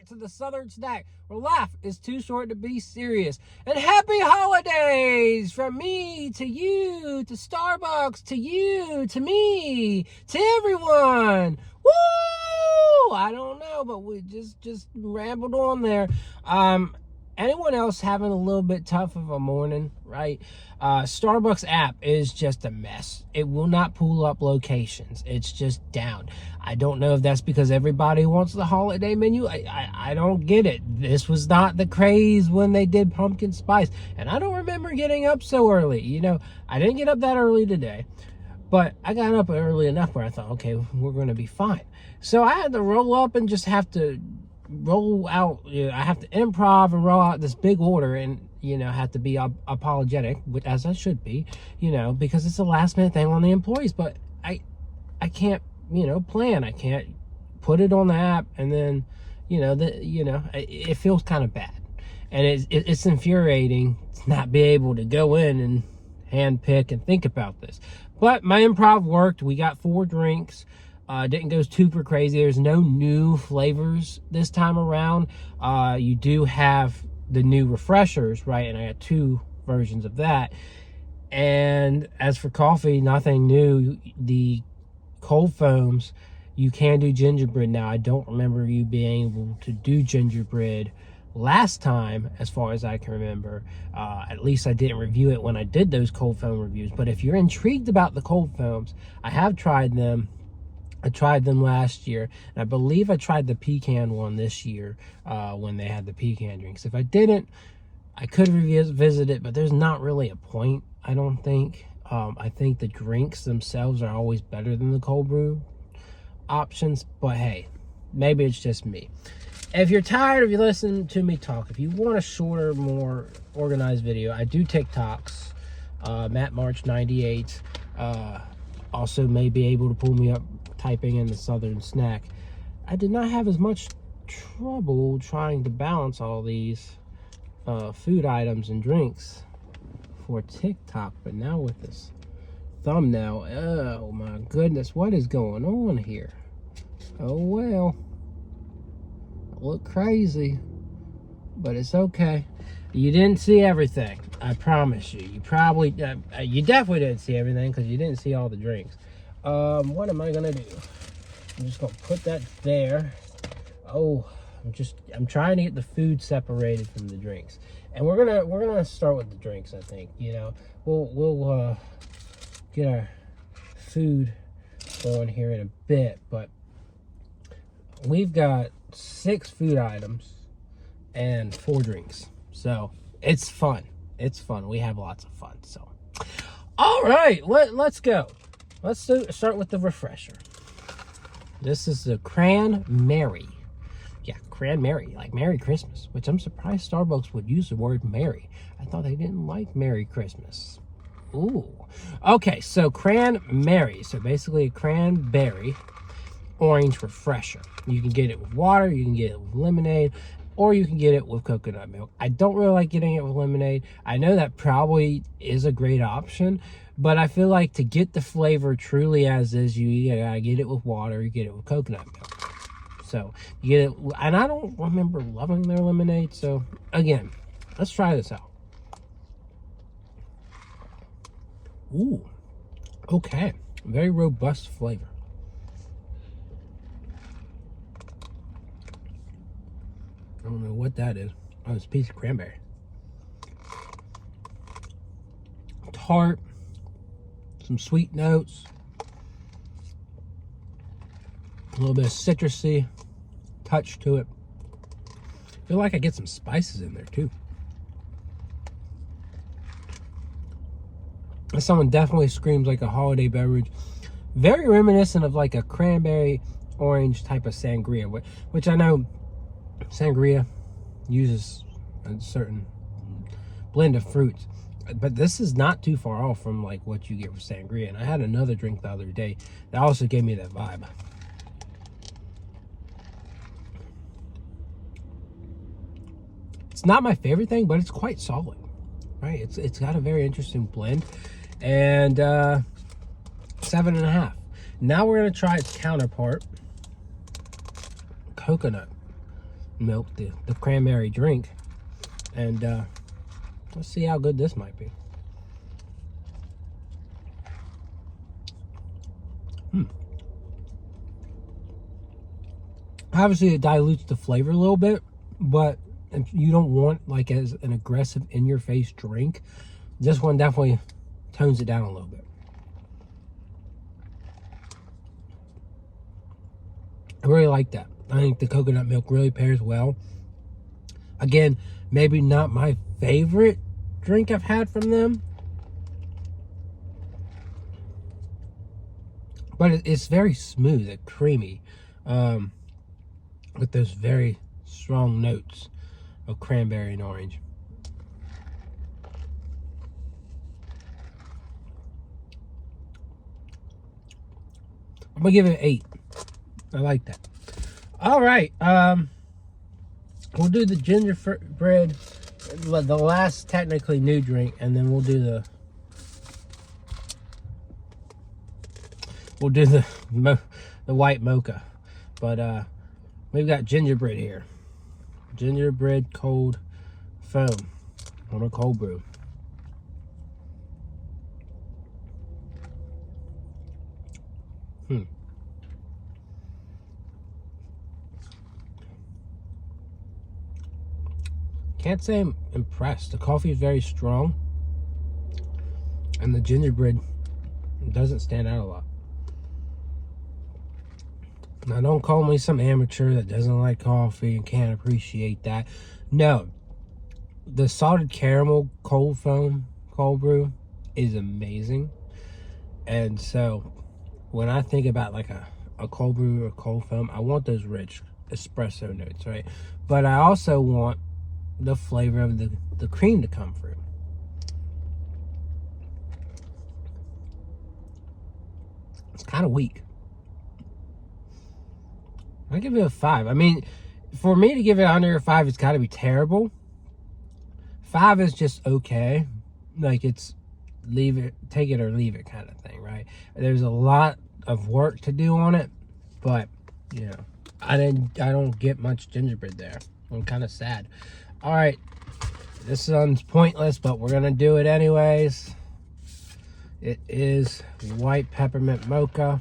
back to the Southern Snack, where life is too short to be serious. And happy holidays from me to you, to Starbucks, to you, to me, to everyone. Woo! I don't know, but we just rambled on there. Anyone else having a little bit tough of a morning, right? Starbucks app is just a mess. It will not pull up locations. It's just down. I don't know if that's because everybody wants the holiday menu. I don't get it. This was not the craze when they did pumpkin spice. And I don't remember getting up so early. You know, I didn't get up that early today. But I got up early enough where I thought, okay, we're going to be fine. So I had to roll up and just have to roll out, I have to improv and roll out this big order, and have to be apologetic, as I should be, because it's a last minute thing on the employees. But I can't plan. I can't put it on the app, and then it feels kind of bad, and it's infuriating to not be able to go in and hand pick and think about this. But my improv worked. We got 4 drinks. Didn't go super crazy. There's no new flavors this time around. You do have the new refreshers, right? And I got 2 versions of that. And as for coffee, nothing new. The cold foams, you can do gingerbread now. I don't remember you being able to do gingerbread last time, as far as I can remember. At least I didn't review it when I did those cold foam reviews. But if you're intrigued about the cold foams, I have tried them. I tried them last year, and I believe I tried the pecan one this year when they had the pecan drinks. If I didn't, I could revisit it, but there's not really a point, I don't think. I think the drinks themselves are always better than the cold brew options, but hey, maybe it's just me. If you're tired of listening to me talk, if you want a shorter, more organized video, I do TikToks, Matt March 98. Also may be able to pull me up typing in the Southern Snack. I did not have as much trouble trying to balance all these food items and drinks for TikTok, but now with this thumbnail, oh my goodness, what is going on here? Oh well, I look crazy, but it's okay. You didn't see everything, I promise you. You definitely didn't see everything, because you didn't see all the drinks. What am I gonna do? I'm just gonna put that there. Oh, I'm trying to get the food separated from the drinks, and we're gonna start with the drinks. I think we'll get our food going here in a bit, but we've got 6 food items and 4 drinks, so it's fun. It's fun. We have lots of fun. So, all right, let's go. Let's start with the refresher. This is the Cran-Merry. Yeah, Cran-Merry, like Merry Christmas, which I'm surprised Starbucks would use the word Merry. I thought they didn't like Merry Christmas. Ooh. Okay, so Cran-Merry. So basically a cranberry orange refresher. You can get it with water, you can get it with lemonade, or you can get it with coconut milk. I don't really like getting it with lemonade. I know that probably is a great option, but I feel like to get the flavor truly as is, you gotta get it with water, you get it with coconut milk. So you get it, and I don't remember loving their lemonade. So again, let's try this out. Ooh, okay, very robust flavor. I don't know what that is. Oh, it's a piece of cranberry. Tart. Some sweet notes. A little bit of citrusy touch to it. I feel like I get some spices in there too. This one definitely screams like a holiday beverage. Very reminiscent of like a cranberry orange type of sangria, which I know sangria uses a certain blend of fruits, but this is not too far off from like what you get with sangria. And I had another drink the other day that also gave me that vibe. It's not my favorite thing, but it's quite solid, right? It's got a very interesting blend, and 7.5. Now we're gonna try its counterpart, coconut. milk, the cranberry drink. And let's see how good this might be. Obviously, it dilutes the flavor a little bit, but if you don't want like as an aggressive in-your-face drink, this one definitely tones it down a little bit. I really like that. I think the coconut milk really pairs well. Again, maybe not my favorite drink I've had from them, but it's very smooth and creamy, with those very strong notes of cranberry and orange. I'm gonna give it an 8. I like that. All right, we'll do the gingerbread, the last technically new drink, and then we'll do the white mocha. But we've got gingerbread here. Gingerbread cold foam on a cold brew. Can't say I'm impressed. The coffee is very strong, and the gingerbread doesn't stand out a lot. Now, don't call me some amateur that doesn't like coffee and can't appreciate that. No, the salted caramel cold foam cold brew is amazing. And so when I think about like a cold brew or cold foam, I want those rich espresso notes, right? But I also want the flavor of the cream to come through. It's kind of weak. I give it a 5. I mean, for me to give it under a 5, it's got to be terrible. 5 is just okay. Like, it's leave it, take it or leave it kind of thing, right? There's a lot of work to do on it, but you know, I don't get much gingerbread there. I'm kind of sad. All right, this one's pointless, but we're gonna do it anyways. It is white peppermint mocha.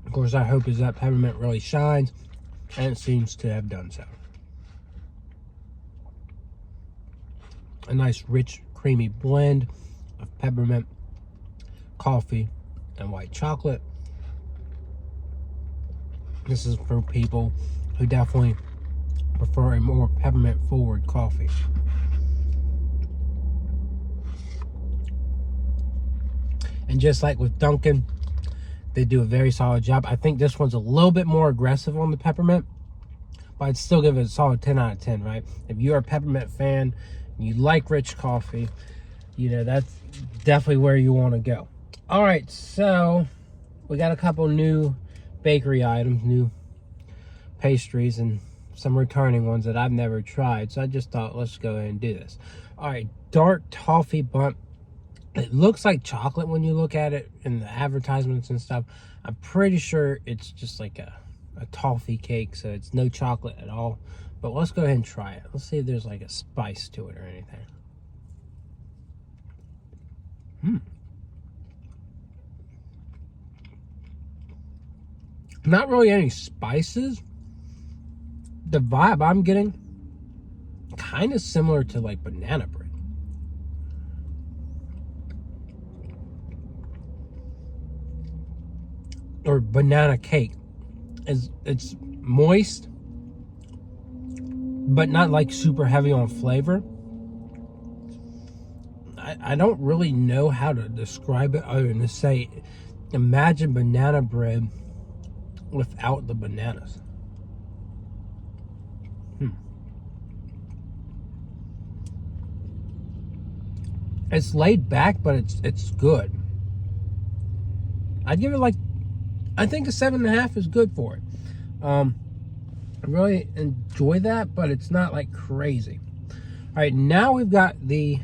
Of course, our hope is that peppermint really shines, and it seems to have done so. A nice, rich, creamy blend of peppermint, coffee, and white chocolate. This is for people who definitely prefer a more peppermint-forward coffee. And just like with Dunkin', they do a very solid job. I think this one's a little bit more aggressive on the peppermint, but I'd still give it a solid 10 out of 10, right? If you're a peppermint fan, and you like rich coffee, you know, that's definitely where you want to go. All right, so we got a couple new bakery items, new pastries, and some returning ones that I've never tried. So I just thought, let's go ahead and do this. All right, dark toffee bun. It looks like chocolate when you look at it in the advertisements and stuff. I'm pretty sure it's just like a toffee cake, so it's no chocolate at all. But let's go ahead and try it. Let's see if there's like a spice to it or anything. Not really any spices. The vibe I'm getting, kind of similar to like banana bread. Or banana cake. It's moist, but not like super heavy on flavor. I don't really know how to describe it other than to say, imagine banana bread without the bananas. It's laid back, but it's good. I'd give it like, I think a 7.5 is good for it. I really enjoy that, but it's not like crazy. All right, now we've got the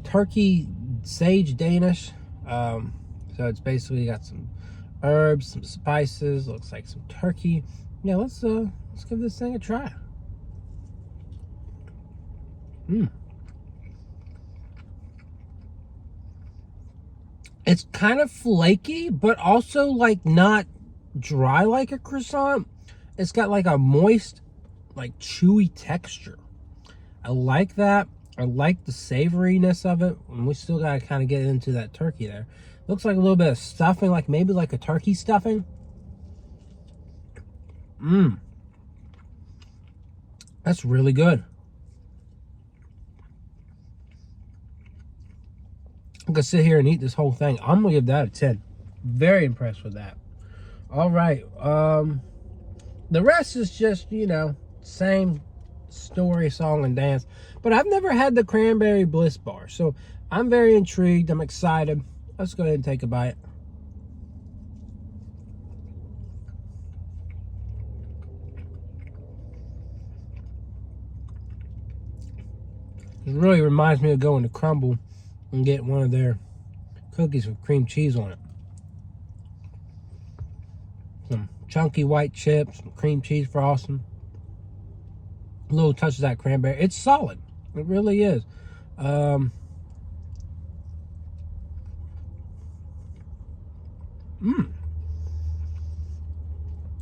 turkey sage Danish. So it's basically got some herbs, some spices. Looks like some turkey. Yeah, let's give this thing a try. It's kind of flaky, but also like not dry like a croissant. It's got like a moist, like chewy texture. I like that. I like the savoriness of it. And we still got to kind of get into that turkey there. Looks like a little bit of stuffing, like maybe like a turkey stuffing. That's really good. I'm going to sit here and eat this whole thing. I'm going to give that a 10. Very impressed with that. All right. The rest is just, you know, same story, song, and dance. But I've never had the cranberry bliss bar. So I'm very intrigued. I'm excited. Let's go ahead and take a bite. It really reminds me of going to Crumble and getting one of their cookies with cream cheese on it. Some chunky white chips, some cream cheese frosting. A little touch of that cranberry. It's solid. It really is.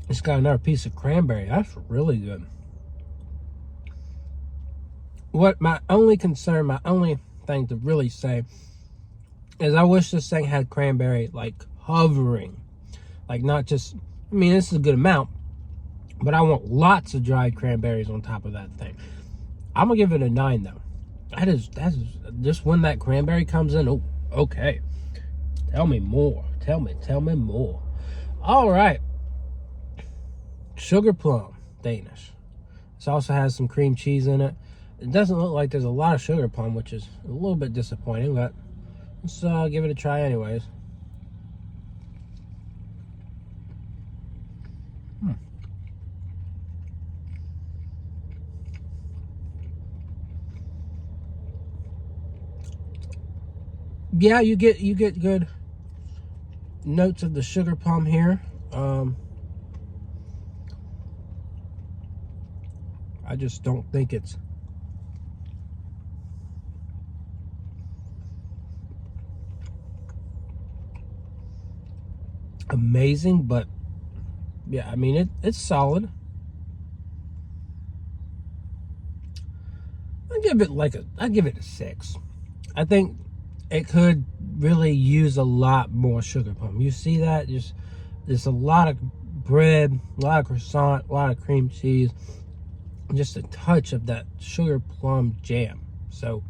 It's got another piece of cranberry. That's really good. What my only concern, my only thing to really say is I wish this thing had cranberry like hovering. Like not just, I mean, this is a good amount, but I want lots of dried cranberries on top of that thing. I'm gonna give it a 9 though. That is just when that cranberry comes in. Oh, okay. Tell me more. Tell me more. All right. Sugar plum Danish. This also has some cream cheese in it. It doesn't look like there's a lot of sugar plum, which is a little bit disappointing, but let's give it a try anyways. Yeah, you get good notes of the sugar plum here. I just don't think it's amazing, but yeah, I mean it's solid. I give it a 6. I think it could really use a lot more sugar plum. You see that? There's a lot of bread, a lot of croissant, a lot of cream cheese, just a touch of that sugar plum jam. So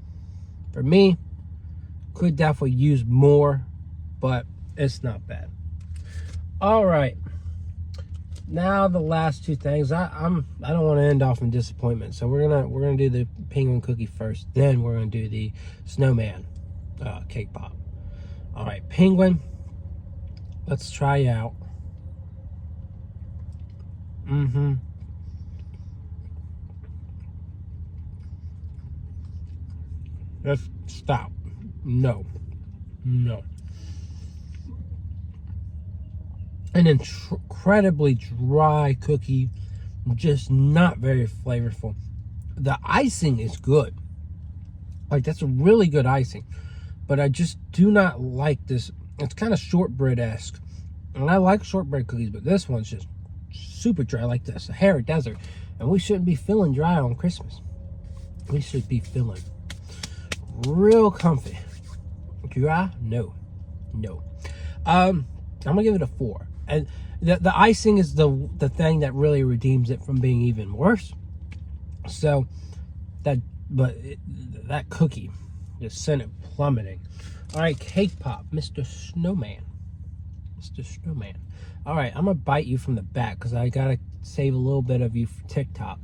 for me, could definitely use more, but it's not bad. All right. Now the last two things. I don't want to end off in disappointment, so we're gonna do the penguin cookie first. Then we're gonna do the snowman cake pop. All right, penguin. Let's try out. Let's stop. No. An incredibly dry cookie, just not very flavorful. The icing is good. Like, that's a really good icing. But I just do not like this. It's kind of shortbread-esque. And I like shortbread cookies, but this one's just super dry, like the Sahara Desert. And we shouldn't be feeling dry on Christmas. We should be feeling real comfy. Dry? No. I'm gonna give it a 4. And the icing is the thing that really redeems it from being even worse. So that cookie just sent it plummeting. All right, cake pop, Mr. Snowman. All right, I'm gonna bite you from the back because I gotta save a little bit of you for TikTok.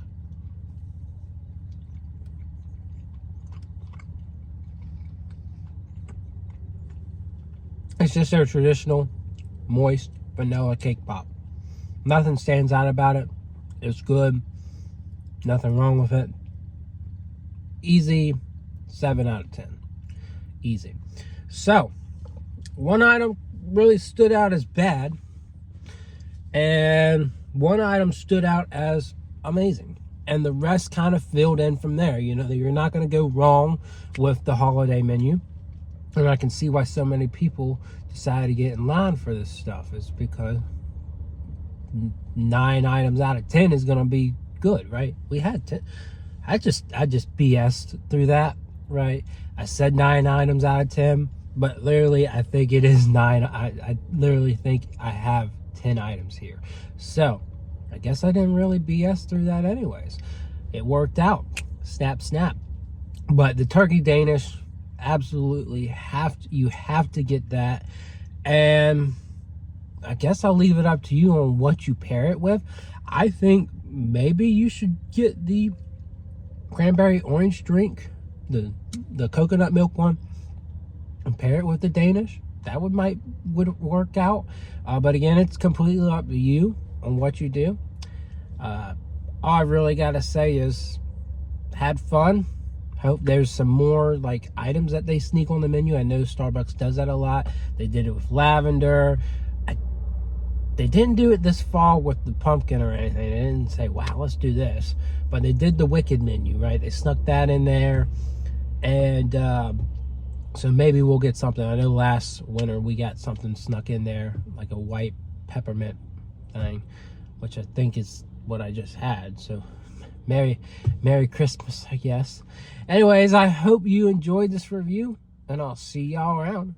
It's just their traditional moist vanilla cake pop. Nothing stands out about it. It's good. Nothing wrong with it. Easy 7 out of 10. Easy. So, one item really stood out as bad, And one item stood out as amazing. And the rest kind of filled in from there. You know, that you're not going to go wrong with the holiday menu. And I can see why so many people decide to get in line for this stuff. Is because 9 items out of 10 is going to be good, right? We had 10. I just BS'd through that, right? I said 9 items out of 10, but literally I think it is 9. I literally think I have 10 items here. So I guess I didn't really BS through that anyways. It worked out. Snap, snap. But the turkey Danish, absolutely you have to get that. And I guess I'll leave it up to you on what you pair it with. I think maybe you should get the cranberry orange drink, the coconut milk one, and pair it with the Danish. That would work out. But again, it's completely up to you on what you do. All I really gotta say is, had fun. Hope there's some more like items that they sneak on the menu. I know Starbucks does that a lot. They did it with lavender. They didn't do it this fall with the pumpkin or anything. They didn't say, wow, let's do this. But they did the Wicked menu, right? They snuck that in there. And so maybe we'll get something. I know last winter we got something snuck in there, like a white peppermint thing, which I think is what I just had. So Merry Christmas, I guess. Anyways, I hope you enjoyed this review, and I'll see y'all around.